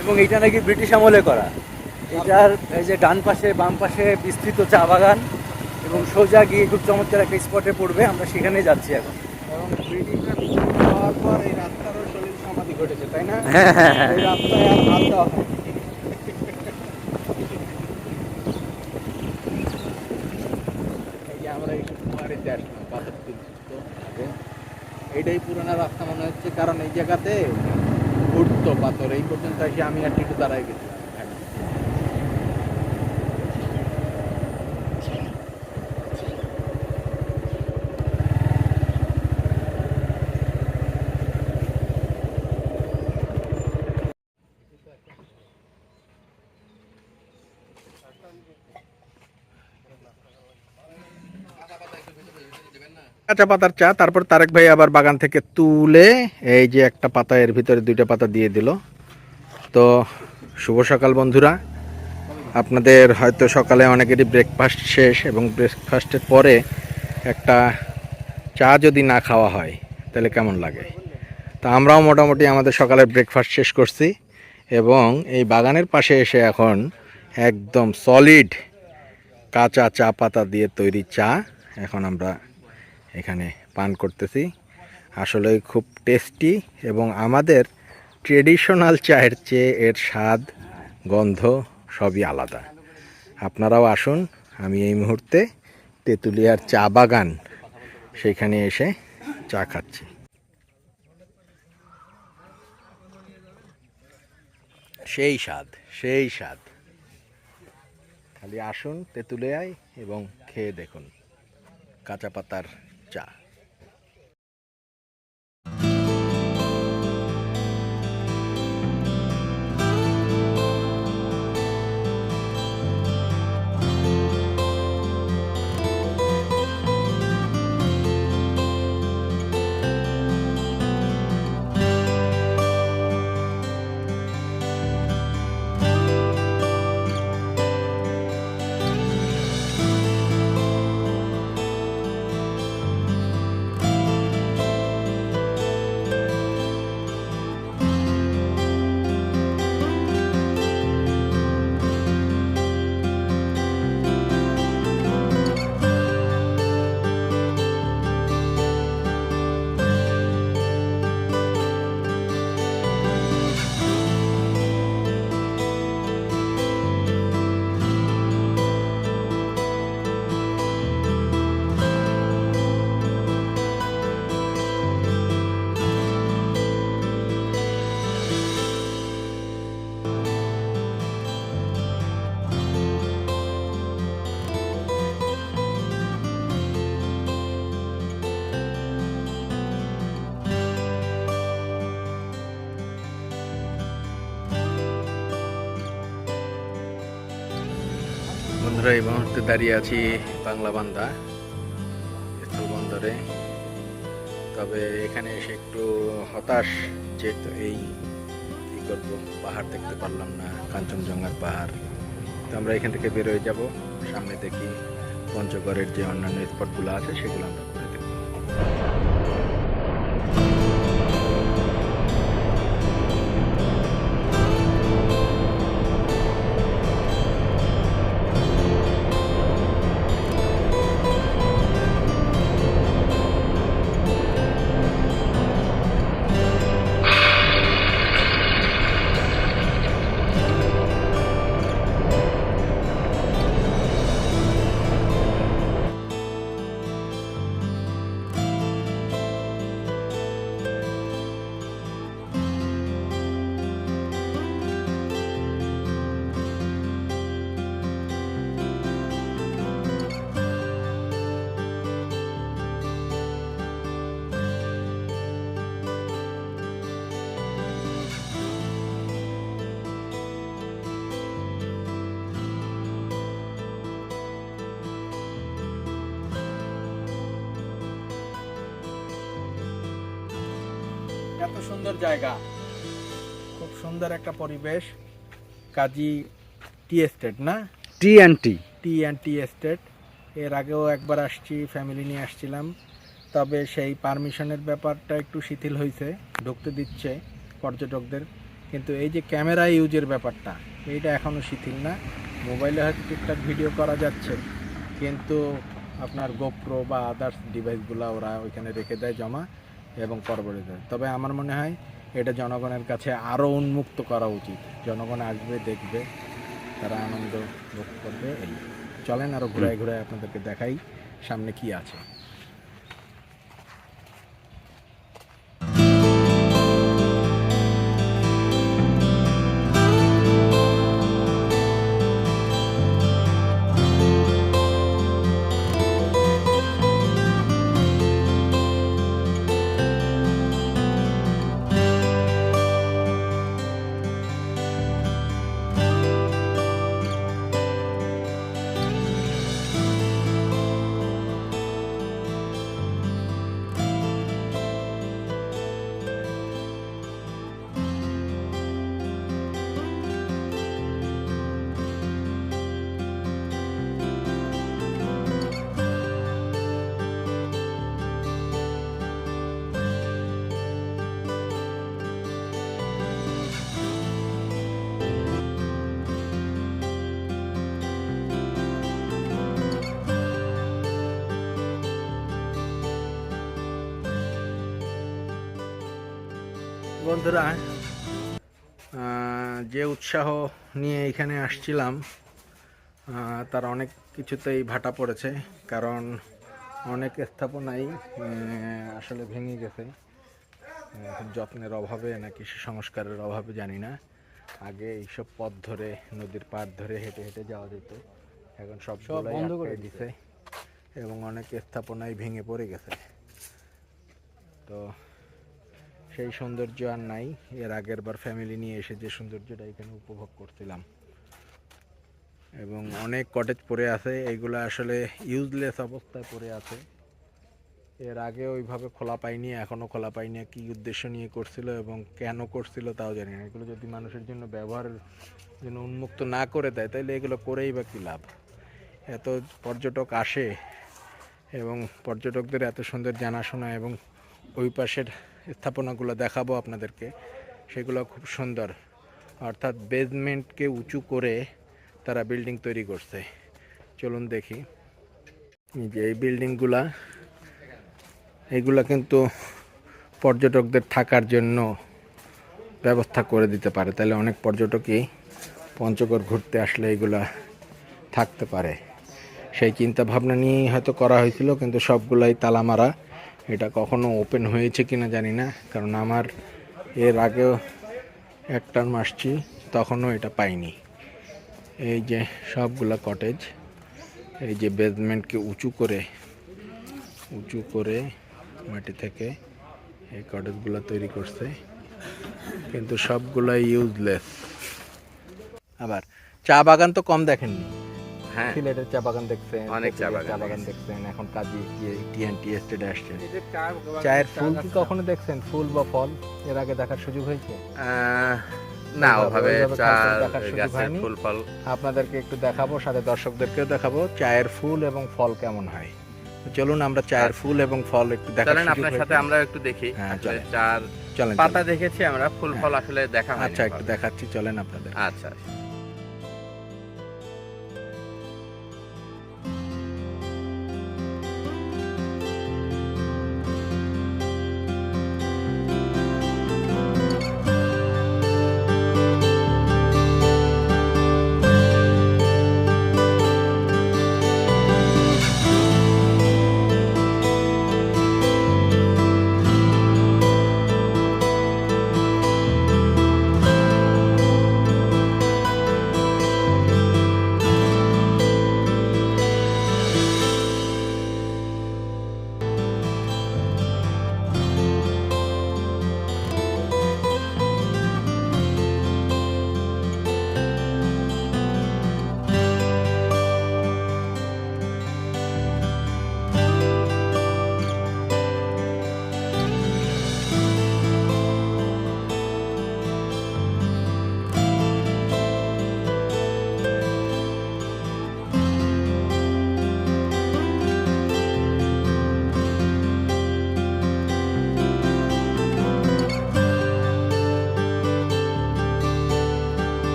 এবং এইটা নাকি ব্রিটিশ আমলে করা। এটার এই যে ডান পাশে বাম পাশে বিস্তৃত চা বাগান, এবং সোজা গিয়ে খুব চমৎকার একটা স্পটে পড়বে, আমরা সেখানে যাচ্ছি এখন। এবং ব্রিটিশরা হওয়ার পর এই রাস্তারও শরীর সমাধি ঘটেছে, তাই না? হ্যাঁ হ্যাঁ হ্যাঁ। এই রাস্তায় আর হাত দেওয়া হয়। এই যে আমরা এই বাড়িতে আসলাম পাথর তুলছি তো আগে। এইটাই পুরোনো রাস্তা মনে হচ্ছে, কারণ এই জায়গাতে ঘুরতো পাথর। এই পর্যন্ত এসে আমি আর টিটু দাঁড়াই গেছিলাম এখানে। কাঁচা পাতার চা, তারপর তারেক ভাই আবার বাগান থেকে তুলে এই যে একটা পাতা, এর ভিতরে 2টা পাতা দিয়ে দিল। তো শুভ সকাল বন্ধুরা, আপনাদের হয়তো সকালে অনেকেরই ব্রেকফাস্ট শেষ, এবং ব্রেকফাস্টের পরে একটা চা যদি না খাওয়া হয় তাহলে কেমন লাগে। তো আমরাও মোটামুটি আমাদের সকালের ব্রেকফাস্ট শেষ করছি, এবং এই বাগানের পাশে এসে এখন একদম সলিড কাঁচা চা পাতা দিয়ে তৈরি চা এখন আমরা এখানে পান করতেছি। আসলে খুব টেস্টি, এবং আমাদের ট্রেডিশনাল চায়ের চেয়ে এর স্বাদ, গন্ধ সবই আলাদা। আপনারাও আসুন, আমি এই মুহূর্তে তেঁতুলিয়ার চা বাগান সেখানে এসে চা খাচ্ছি। সেই স্বাদ, সেই স্বাদ। খালি আসুন তেঁতুলিয়ায় এবং খেয়ে দেখুন কাঁচা পাতার চা। বন্ধুরা, এই মুহূর্তে দাঁড়িয়ে আছি বাংলা বান্দা স্থলবন্দরে। তবে এখানে এসে একটু হতাশ, যে এই কী করবো, পাহাড় দেখতে পারলাম না, কাঞ্চনজঙ্ঘার পাহাড়। তো আমরা এখান থেকে বেরোয় যাব, সামনে দেখি পঞ্চগড়ের যে অন্যান্য স্পটগুলো আছে সেগুলো আমরা ঘুরে দেখব। এত সুন্দর জায়গা, খুব সুন্দর একটা পরিবেশ। কাজী টি এস্টেট না, টি এস্টেট। এর আগেও একবার আসছি, ফ্যামিলি নিয়ে আসছিলাম। তবে সেই পারমিশনের ব্যাপারটা একটু শিথিল হয়েছে, ঢুকতে দিচ্ছে পর্যটকদের, কিন্তু এই যে ক্যামেরা ইউজের ব্যাপারটা, এইটা এখনও শিথিল না। মোবাইলে হয়তো ঠিকঠাক ভিডিও করা যাচ্ছে, কিন্তু আপনার গোপ্রো বা আদার্স ডিভাইসগুলো ওরা ওইখানে রেখে দেয় জমা এবং পরবর্তীতে। তবে আমার মনে হয় এটা জনগণের কাছে আরও উন্মুক্ত করা উচিত। জনগণ আসবে, দেখবে, তারা আনন্দ ভোগ করবে। এই চলেন আরও ঘুরায় ঘুরায় আপনাদেরকে দেখাই সামনে কি আছে। বন্ধুরা, যে উৎসাহ নিয়ে এখানে আসছিলাম তার অনেক কিছুতেই ভাটা পড়েছে, কারণ অনেক স্থাপনাই আসলে ভেঙে গেছে, যত্নের অভাবে নাকি সংস্কারের অভাবে জানি না। আগে এইসব পথ ধরে, নদীর পাড় ধরে হেঁটে হেঁটে যাওয়া যেত, এখন সব বন্ধ করে দিছে এবং অনেক স্থাপনাই ভেঙে পড়ে গেছে। তো সেই সৌন্দর্য আর নাই। এর আগের বার ফ্যামিলি নিয়ে এসে যে সৌন্দর্যটা এখানে উপভোগ করছিলাম, এবং অনেক কটেজ পড়ে আছে, এগুলো আসলে ইউজলেস অবস্থায় পড়ে আছে। এর আগে ওইভাবে খোলা পাইনি, এখনও খোলা পাইনি। কী উদ্দেশ্য নিয়ে করছিল এবং কেন করছিল তাও জানি না। এগুলো যদি মানুষের জন্য ব্যবহারের জন্য উন্মুক্ত না করে দেয়, তাহলে এগুলো করেই বা কী লাভ? এত পর্যটক আসে এবং পর্যটকদের এত সুন্দর জানাশোনা, এবং ওই পাশের স্থাপনাগুলো দেখাবো আপনাদেরকে, সেগুলো খুব সুন্দর। অর্থাৎ বেসমেন্টকে উঁচু করে তারা বিল্ডিং তৈরি করছে। চলুন দেখি। যে এই বিল্ডিংগুলা, এইগুলা কিন্তু পর্যটকদের থাকার জন্য ব্যবস্থা করে দিতে পারে, তাহলে অনেক পর্যটকই পঞ্চগড় ঘুরতে আসলে এগুলা থাকতে পারে। সেই চিন্তা ভাবনা নিয়েই হয়তো করা হয়েছিল, কিন্তু সবগুলাই তালা মারা। এটা কখনো ওপেন হয়েছে কিনা জানি না, কারণ আমার এর আগেও এক টার্ম আসছি, তখনও এটা পাইনি। এই যে সবগুলা কটেজ, এই যে বেসমেন্টকে উঁচু করে মাটি থেকে এই কটেজগুলো তৈরি করছে, কিন্তু সবগুলাই ইউজলেস। আবার চা বাগান তো কম দেখেননি, হ্যাঁ। সিলেটের চা বাগান দেখছেন, অনেক চা তেঁতুলিয়ার বাগান দেখেছি। দেখছেন, এখন কাজী টিএনটি এস্টেটে আসছেন। চায়ের ফুল কি কখনো দেখছেন, ফুল বা ফল এর আগে দেখার সুযোগ হয়েছে? না, ওইভাবে ওভাবে চা খালটা দেখার সুযোগ গাছের হয়নি। ফুল ফল। আপনাদেরকে একটু দেখাবো, সাথে দর্শকদেরকেও দেখাবো চায়ের ফুল এবং ফল কেমন হয়। তো চলুন আমরা চায়ের ফুল এবং ফল একটু দেখার চলেন সুযোগ আপনার সাথে হয়েছে। আমরা একটু দেখি। হ্যাঁ, আসলে চলেন। চার চলেন পাতা চলেন। দেখেছি আমরা, ফুল ফল আসলে দেখা হয়নি। আচ্ছা, একটু দেখাচ্ছি, চলেন আপনাদের। আচ্ছা।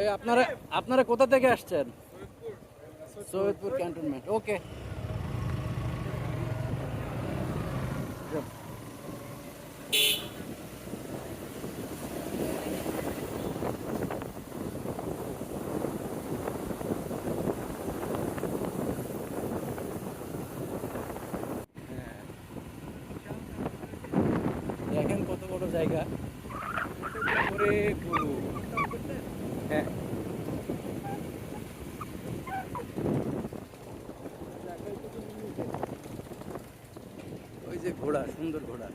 এই আপনারা কোথা থেকে আসছেন? সৈয়দপুর ক্যান্টনমেন্ট। ওকে, দেখেন কত বড় জায়গা। ওরে গরু। হ্যাঁ, ওই যে ঘোড়া, সুন্দর ঘোড়া।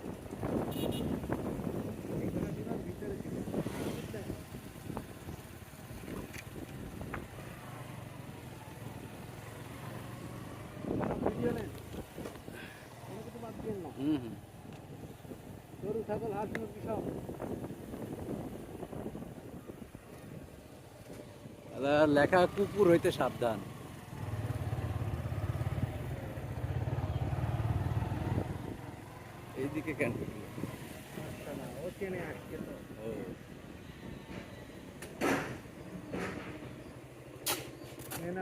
হুম। গরু, ছাগল, হাঁস, মুরগি সব। লেখা কুকুর হইতে সাবধান। এইদিকে কেন?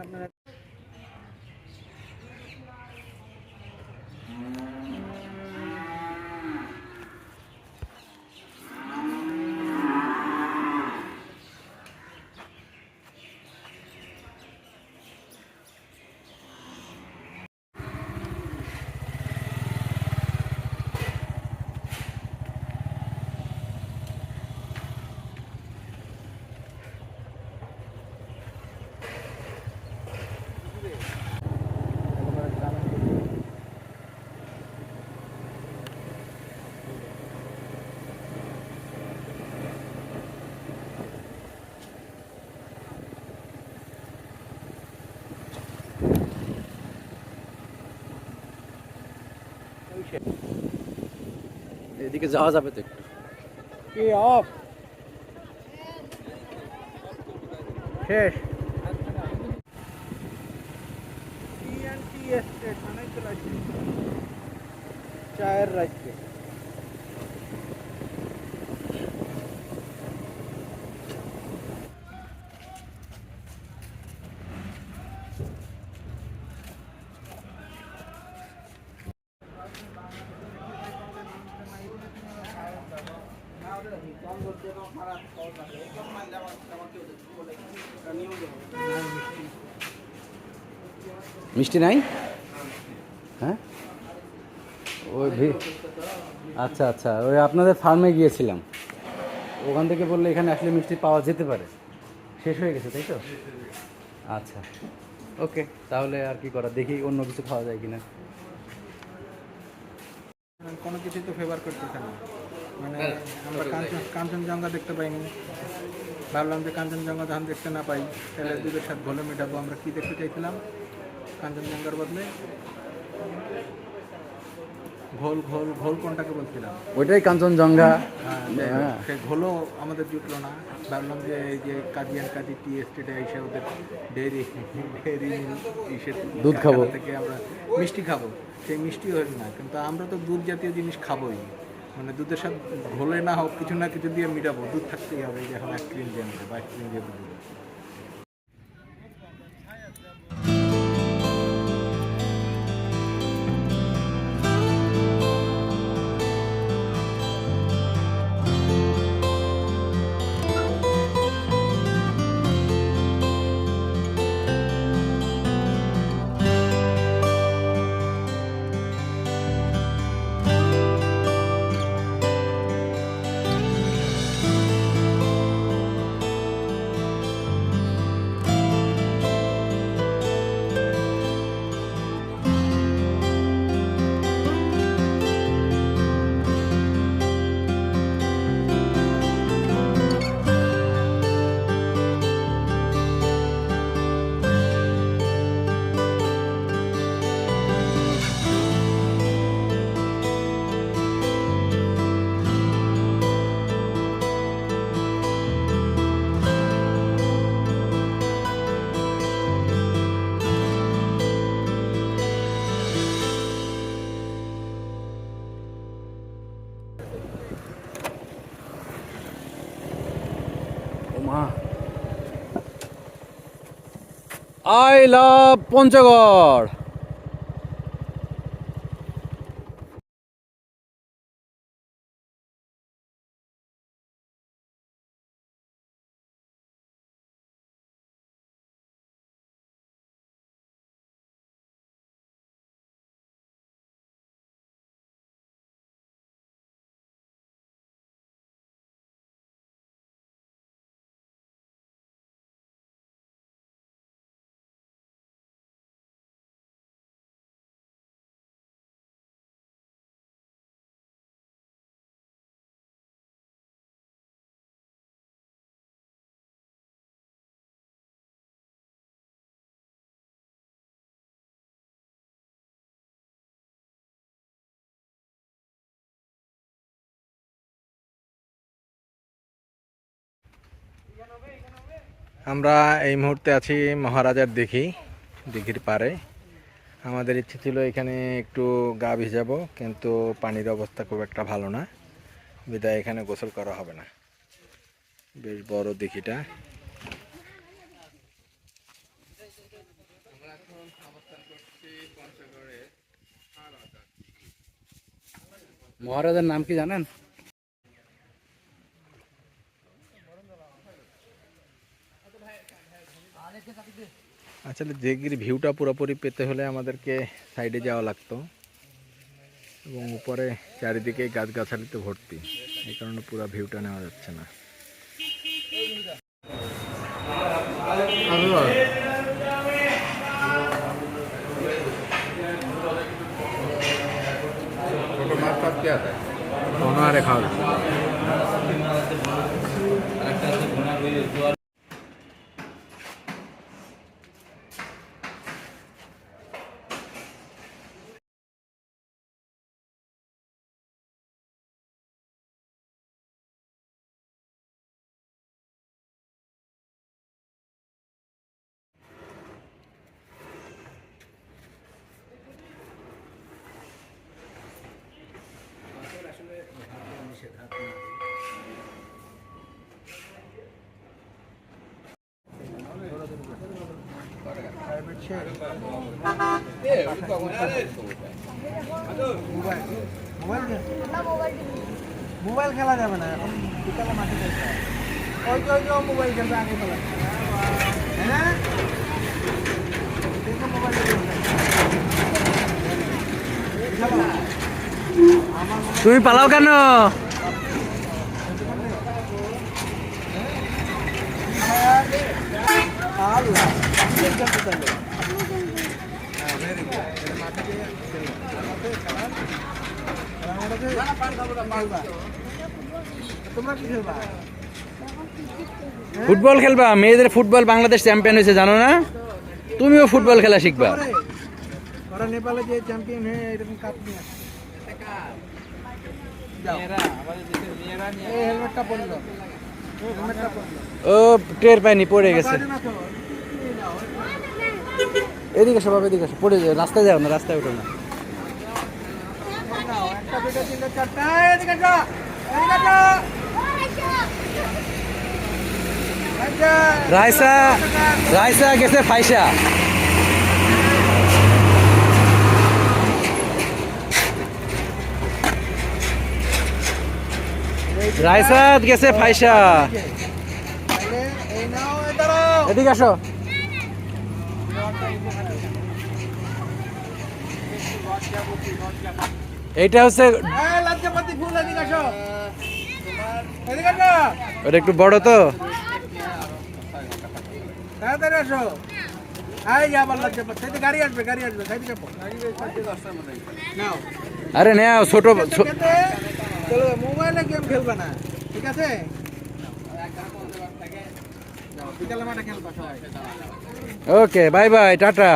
আপনারা এদিকে যাওয়া যাবে তো একটু। অফ শেষ। চায়ের রাজ্যে মিষ্টি নাই? হ্যাঁ, ওই আচ্ছা আচ্ছা, ওই আপনাদের ফার্মে গিয়েছিলাম, ওখান থেকে বললে এখানে আসলে মিষ্টি পাওয়া যেতে পারে। শেষ হয়ে গেছে তাই তো? আচ্ছা ওকে, তাহলে আর কি করা, দেখি অন্য কিছু খাওয়া যায় কিনা। কোনো কিছুই তো ফেভার করতেছে না, মানে আমরা কাঞ্চনজঙ্ঘা দেখতে পাইনি। ভাবলাম যে কাঞ্চনজঙ্ঘা যখন দেখতে না পাই তাহলে দুধের সাথে ঘোলে মেটাবো। আমরা কি দেখতে চাইছিলাম কাঞ্চনজঙ্ঘার বদলে? ঘোল ঘোল ঘোল কোনটাকে বলছিলাম? ওইটাই কাঞ্চনজঙ্ঘা। হ্যাঁ, সে ঘোলও আমাদের জুটলো না। ভাবলাম যে এই যে কাজিয়ান কাজি টি এস্টেটে এসে ওদের ডেয়ারি দুধ খাবো, থেকে আমরা মিষ্টি খাবো, সেই মিষ্টি হয় না। কিন্তু আমরা তো দুধ জাতীয় জিনিস খাবোই, মানে দুধের সাথে ঘোলে না হোক কিছু না কিছু দিয়ে মিটাবো, দুধ থাকতেই হবে। এই যে এখন আইসক্রিম দিয়ে আমরা বা আইসক্রিম দিয়ে দুধ। I love Panchagarh. আমরা এই মুহূর্তে আছি মহারাজার দিঘির পাড়ে। আমাদের ইচ্ছে ছিল এখানে একটু গা ভিজাবো, কিন্তু পানির অবস্থা খুব একটা ভালো না, বিদায় এখানে গোসল করা হবে না। বেশ বড় দিঘিটা। মহারাজার নাম কি জানেন? আসলে দিঘির ভিউটা পুরোপুরি পেতে হলে আমাদেরকে সাইডে যাওয়া লাগতো, এবং উপরে চারিদিকে গাছগাছালিতে ভর্তি, এই কারণে পুরো ভিউটা নেওয়া যাচ্ছে না। অনাহারে খাওয়া যাচ্ছে। মোবাইল খেলা যাবে না এখন, বিকালে মাঠে যেতে হয়। ওই যে মোবাইল খেলতে আগে খেলা, তাই না? মোবাইল আমার তুমি পালাও কেন? ফুটবল খেলবা? মেয়েদের ফুটবল বাংলাদেশ চ্যাম্পিয়ন হয়েছে জানো না? তুমিও ফুটবল খেলা শিখবা। ওরা নেপালে যে চ্যাম্পিয়ন হয়ে এরকম কাপ নিয়ে আসে। এই হেলমেটটা পরলো, হেলমেটটা পরলো। ও টের পাইনি, পড়ে গেছে। এদিকে সব এদিকে এসো, পড়ে যায়, রাস্তায় যাও না, রাস্তায় ওঠো না। একটা দুটো তিনটে চারটা, এদিকে এসো, এদিকে এসো। রাইসা রাইসা গেছে ফাইসা। রাইসা গেছে ফাইসা। এই নাও, এই দাঁড়াও। এদিকে আসো। এইটা হচ্ছে, এই লজ্জাপতি ফুল, এদিকে আসো। এদিকে আসো। ওটা একটু বড় তো। তাড়াতাড়ি আসো। এই যে আবার লজ্জাপতি, সাইডে গাড়ি আসবে, গাড়ি আসবে, সাইডে যাবো। নাও। আরে নেও ছোট খেতে চলো, মোবাইলে গেম খেলবে না, ঠিক আছে? বিকালে মাঠে খেলবা সবাই। ওকে, বাই বাই, টাটা।